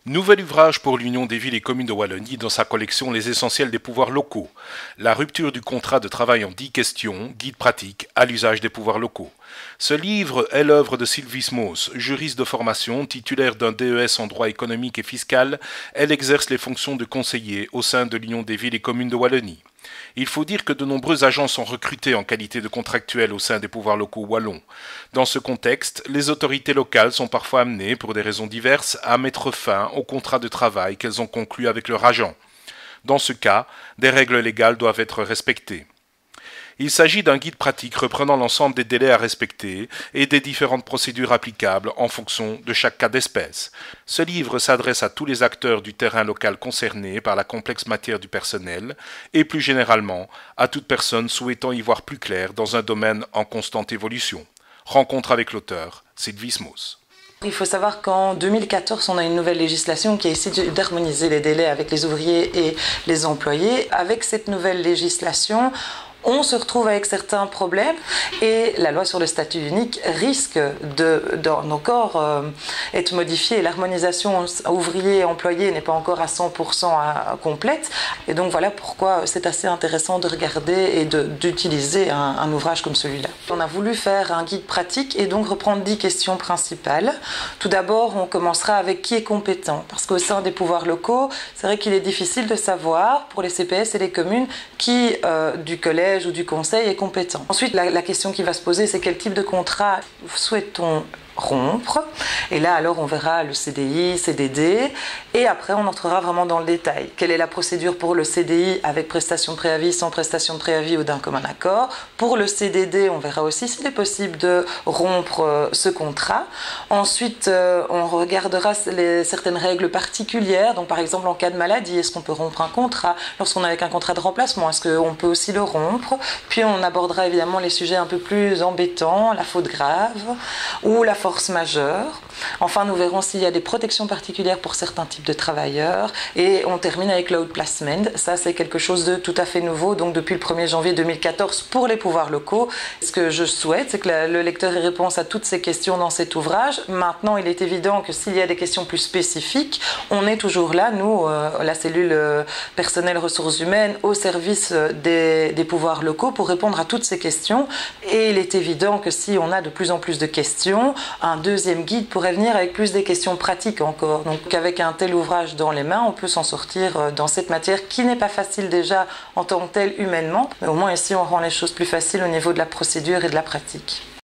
Nouvel ouvrage pour l'Union des villes et communes de Wallonie dans sa collection Les essentiels des pouvoirs locaux. La rupture du contrat de travail en 10 questions, guide pratique à l'usage des pouvoirs locaux. Ce livre est l'œuvre de Sylvie Smos, juriste de formation, titulaire d'un DES en droit économique et fiscal. Elle exerce les fonctions de conseiller au sein de l'Union des villes et communes de Wallonie. Il faut dire que de nombreux agents sont recrutés en qualité de contractuels au sein des pouvoirs locaux wallons. Dans ce contexte, les autorités locales sont parfois amenées, pour des raisons diverses, à mettre fin au contrat de travail qu'elles ont conclu avec leurs agents. Dans ce cas, des règles légales doivent être respectées. Il s'agit d'un guide pratique reprenant l'ensemble des délais à respecter et des différentes procédures applicables en fonction de chaque cas d'espèce. Ce livre s'adresse à tous les acteurs du terrain local concernés par la complexe matière du personnel et plus généralement à toute personne souhaitant y voir plus clair dans un domaine en constante évolution. Rencontre avec l'auteur, Sylvie Smos. Il faut savoir qu'en 2014, on a une nouvelle législation qui a essayé d'harmoniser les délais avec les ouvriers et les employés. Avec cette nouvelle législation, on se retrouve avec certains problèmes et la loi sur le statut unique risque d'encore être modifiée. L'harmonisation ouvrier et employé n'est pas encore à 100% complète et donc voilà pourquoi c'est assez intéressant de regarder et d'utiliser un ouvrage comme celui-là. On a voulu faire un guide pratique et donc reprendre 10 questions principales. Tout d'abord, on commencera avec qui est compétent parce qu'au sein des pouvoirs locaux, c'est vrai qu'il est difficile de savoir pour les CPS et les communes qui du collège ou du conseil est compétent. Ensuite, la question qui va se poser, c'est quel type de contrat souhaitons rompre. Et là, alors, on verra le CDI, CDD. Et après, on entrera vraiment dans le détail. Quelle est la procédure pour le CDI avec prestation de préavis, sans prestation de préavis ou d'un commun accord. Pour le CDD, on verra aussi s'il est possible de rompre ce contrat. Ensuite, on regardera certaines règles particulières. Donc, par exemple, en cas de maladie, est-ce qu'on peut rompre un contrat? Lorsqu'on est avec un contrat de remplacement, est-ce qu'on peut aussi le rompre? Puis, on abordera évidemment les sujets un peu plus embêtants, la faute grave ou la force majeure. Enfin, nous verrons s'il y a des protections particulières pour certains types de travailleurs. Et on termine avec l'outplacement. Ça, c'est quelque chose de tout à fait nouveau. Donc, depuis le 1er janvier 2014 pour les pouvoirs locaux. Ce que je souhaite, c'est que le lecteur ait réponse à toutes ces questions dans cet ouvrage. Maintenant, il est évident que s'il y a des questions plus spécifiques, on est toujours là, nous, la cellule personnelle ressources humaines, au service des pouvoirs locaux pour répondre à toutes ces questions. Et il est évident que si on a de plus en plus de questions, un deuxième guide pourrait venir avec plus des questions pratiques encore. Donc avec un tel ouvrage dans les mains, on peut s'en sortir dans cette matière qui n'est pas facile déjà en tant que telle humainement. Mais au moins ici, on rend les choses plus faciles au niveau de la procédure et de la pratique.